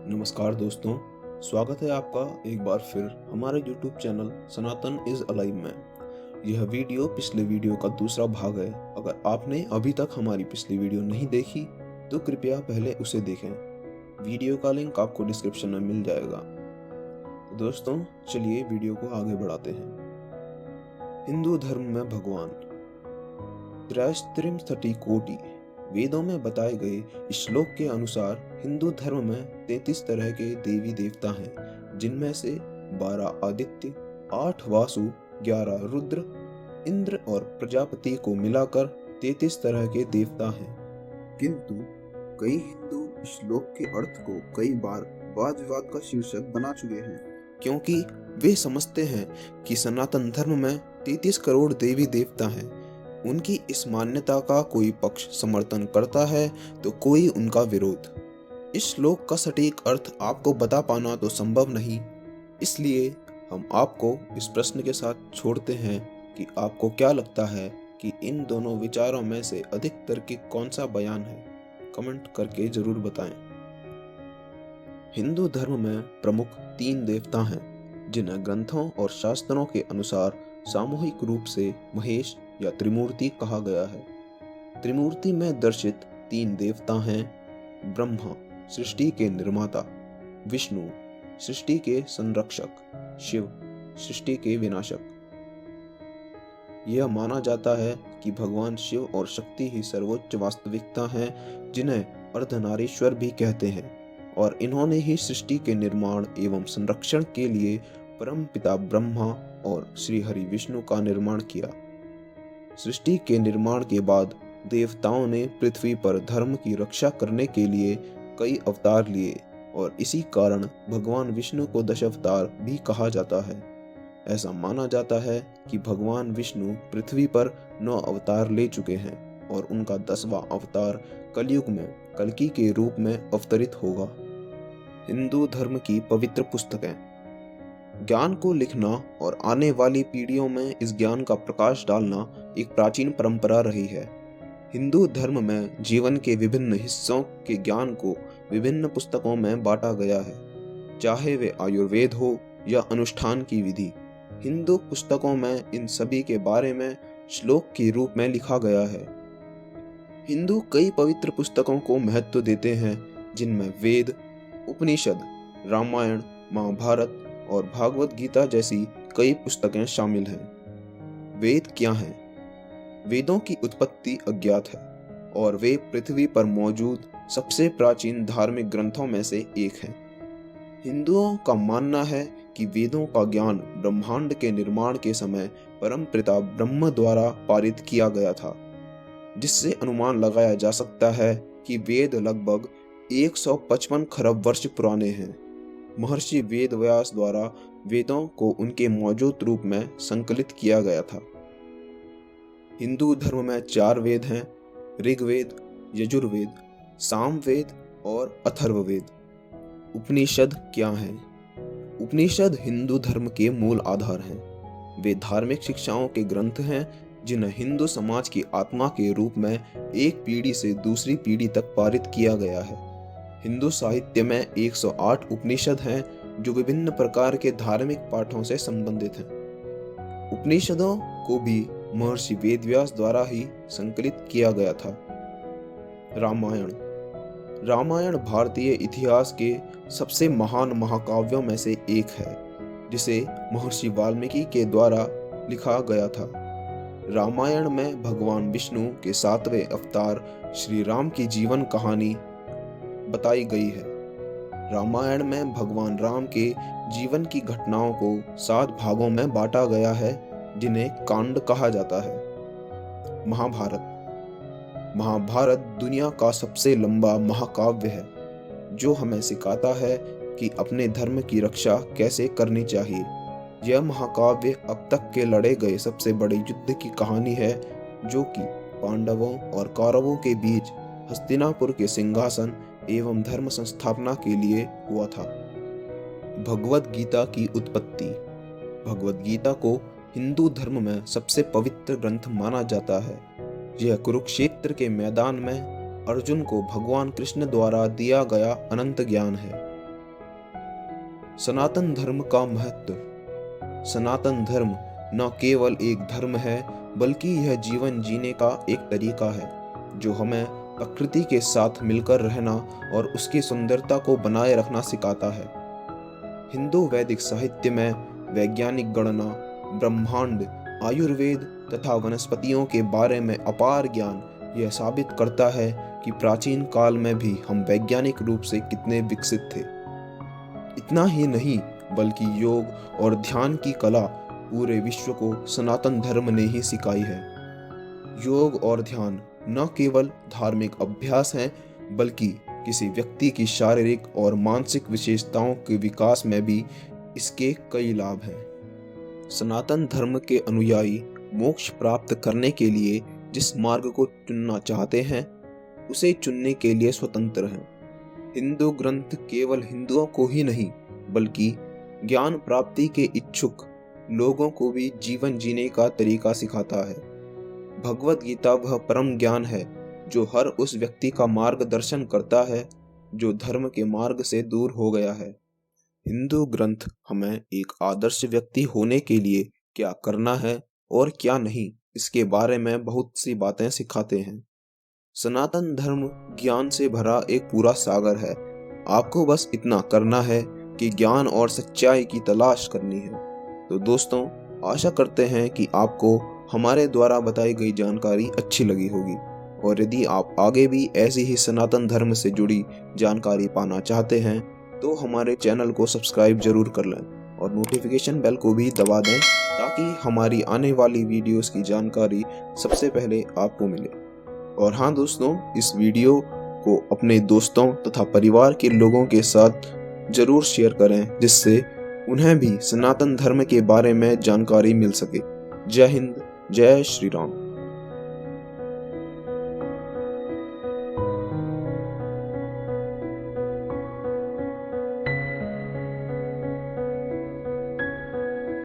नमस्कार दोस्तों, स्वागत है आपका एक बार फिर हमारे YouTube channel Sanatan is alive में। यह वीडियो पिछले वीडियो का दूसरा भाग है। अगर आपने अभी तक हमारी पिछली वीडियो नहीं देखी तो कृपया पहले उसे देखें। वीडियो का लिंक आपको डिस्क्रिप्शन में मिल जाएगा। तो दोस्तों, चलिए वीडियो को आगे बढ़ाते हैं। हिंदू धर्म में भगवान त्रयस्त्रिंशति कोटि। वेदों में बताए गए श्लोक के अनुसार हिंदू धर्म में 33 तरह के देवी देवता हैं, जिनमें से 12 आदित्य, 8 वासु, 11 रुद्र, इंद्र और प्रजापति को मिलाकर 33 तरह के देवता हैं। किंतु कई हिंदू श्लोक के अर्थ को कई बार वाद विवाद का शीर्षक बना चुके हैं, क्योंकि वे समझते हैं कि सनातन धर्म में 33 करोड़ देवी देवता हैं। उनकी इस मान्यता का कोई पक्ष समर्थन करता है तो कोई उनका विरोध। इस श्लोक का सटीक अर्थ आपको बता पाना तो संभव नहीं, इसलिए हम आपको इस प्रश्न के साथ छोड़ते हैं कि आपको क्या लगता है कि इन दोनों विचारों में से अधिक तार्किक कौन सा बयान है। कमेंट करके जरूर बताएं। हिंदू धर्म में प्रमुख 3 देवता हैं, जिन्हें ग्रंथों और शास्त्रों के अनुसार सामूहिक रूप से महेश या त्रिमूर्ति कहा गया है। त्रिमूर्ति में दर्शित 3 देवता हैं: ब्रह्मा, सृष्टि के निर्माता; विष्णु, सृष्टि के संरक्षक; शिव, सृष्टि के विनाशक। यह माना जाता है कि भगवान शिव और शक्ति ही सर्वोच्च वास्तविकता हैं, जिन्हें अर्धनारीश्वर भी कहते हैं, और इन्होंने ही सृष्टि के निर्माण एवं संरक्षण के लिए परम पिता ब्रह्मा और श्री हरि विष्णु का निर्माण किया। सृष्टि के निर्माण के बाद देवताओं ने पृथ्वी पर धर्म की रक्षा करने के लिए कई अवतार लिए, और इसी कारण भगवान विष्णु को दशावतार भी कहा जाता है। ऐसा माना जाता है कि भगवान विष्णु पृथ्वी पर 9 अवतार ले चुके हैं और उनका 10वां अवतार कलयुग में कल्कि के रूप में अवतरित होगा। हिंदू धर्म की पवित्र पुस्तकें। ज्ञान को लिखना और आने वाली पीढ़ियों में इस ज्ञान का प्रकाश डालना एक प्राचीन परंपरा रही है। हिंदू धर्म में जीवन के विभिन्न हिस्सों के ज्ञान को विभिन्न पुस्तकों में बांटा गया है, चाहे वे आयुर्वेद हो या अनुष्ठान की विधि। हिंदू पुस्तकों में इन सभी के बारे में श्लोक के रूप में लिखा गया है। हिंदू कई पवित्र पुस्तकों को महत्व देते हैं, जिनमें वेद, उपनिषद, रामायण, महाभारत और भागवत गीता जैसी कई पुस्तकें शामिल हैं। वेद क्या हैं? वेदों की उत्पत्ति अज्ञात है और वे पृथ्वी पर मौजूद सबसे प्राचीन धार्मिक ग्रंथों में से एक हैं। हिंदुओं का मानना है कि वेदों का ज्ञान ब्रह्मांड के निर्माण के समय परम पिता ब्रह्म द्वारा पारित किया गया था, जिससे अनुमान लगाया जा सकता है कि वेद लगभग 155 खरब वर्ष पुराने हैं। महर्षि वेद व्यास द्वारा वेदों को उनके मौजूद रूप में संकलित किया गया था। हिंदू धर्म में 4 वेद हैं: ऋग्वेद, यजुर्वेद, सामवेद और अथर्ववेद। उपनिषद क्या हैं? उपनिषद हिंदू धर्म के मूल आधार हैं। वे धार्मिक शिक्षाओं के ग्रंथ हैं, जिन्हें हिंदू समाज की आत्मा के रूप में एक पीढ़ी से दूसरी पीढ़ी तक पारित किया गया है। हिंदू साहित्य में 108 उपनिषद हैं, जो विभिन्न प्रकार के धार्मिक पाठों से संबंधित हैं। उपनिषदों को भी महर्षि वेदव्यास द्वारा ही संकलित किया गया था। रामायण। रामायण भारतीय इतिहास के सबसे महान महाकाव्यों में से एक है, जिसे महर्षि वाल्मीकि के द्वारा लिखा गया था। रामायण में भगवान विष्णु के 7वें अवतार श्री राम की जीवन कहानी बताई गई है। रामायण में भगवान राम के जीवन की घटनाओं को 7 भागों में बांटा गया है, जिन्हें कांड कहा जाता है। महाभारत। महाभारत दुनिया का सबसे लंबा महाकाव्य है, जो हमें सिखाता है कि अपने धर्म की रक्षा कैसे करनी चाहिए। यह महाकाव्य अब तक के लड़े गए सबसे बड़े युद्ध की कहानी है, जो कि पांडवों और कौरवों के बीच हस्तिनापुर के सिंहासन एवं धर्म संस्थापना के लिए हुआ था। भगवद गीता की उत्पत्ति। भगवद गीता को हिंदू धर्म में सबसे पवित्र ग्रंथ माना जाता है। यह कुरुक्षेत्र के मैदान में अर्जुन को भगवान कृष्ण द्वारा दिया गया अनंत ज्ञान है। सनातन धर्म का महत्व। सनातन धर्म न केवल एक धर्म है, बल्कि यह जीवन जीने का एक तरीका है जो हमें प्रकृति के साथ मिलकर रहना और उसकी सुंदरता को बनाए रखना सिखाता है। हिंदू वैदिक साहित्य में वैज्ञानिक गणना, ब्रह्मांड, आयुर्वेद तथा वनस्पतियों के बारे में अपार ज्ञान यह साबित करता है कि प्राचीन काल में भी हम वैज्ञानिक रूप से कितने विकसित थे। इतना ही नहीं, बल्कि योग और ध्यान की कला पूरे विश्व को सनातन धर्म ने ही सिखाई है। योग और ध्यान न केवल धार्मिक अभ्यास हैं, बल्कि किसी व्यक्ति की शारीरिक और मानसिक विशेषताओं के विकास में भी इसके कई लाभ हैं। सनातन धर्म के अनुयायी मोक्ष प्राप्त करने के लिए जिस मार्ग को चुनना चाहते हैं, उसे चुनने के लिए स्वतंत्र हैं। हिंदू ग्रंथ केवल हिंदुओं को ही नहीं, बल्कि ज्ञान प्राप्ति के इच्छुक लोगों को भी जीवन जीने का तरीका सिखाता है। भगवद गीता वह परम ज्ञान है जो हर उस व्यक्ति का मार्गदर्शन करता है जो धर्म के मार्ग से दूर हो गया है। हिंदू ग्रंथ हमें एक आदर्श व्यक्ति होने के लिए क्या करना है और क्या नहीं, इसके बारे में बहुत सी बातें सिखाते हैं। सनातन धर्म ज्ञान से भरा एक पूरा सागर है। आपको बस इतना करना है कि ज्ञान और सच्चाई की तलाश करनी है। तो दोस्तों, आशा करते हैं कि आपको हमारे द्वारा बताई गई जानकारी अच्छी लगी होगी, और यदि आप आगे भी ऐसी ही सनातन धर्म से जुड़ी जानकारी पाना चाहते हैं तो हमारे चैनल को सब्सक्राइब जरूर कर लें और नोटिफिकेशन बेल को भी दबा दें, ताकि हमारी आने वाली वीडियोस की जानकारी सबसे पहले आपको मिले। और हाँ दोस्तों, इस वीडियो को अपने दोस्तों तथा परिवार के लोगों के साथ जरूर शेयर करें, जिससे उन्हें भी सनातन धर्म के बारे में जानकारी मिल सके। जय हिंद, जय श्री राम।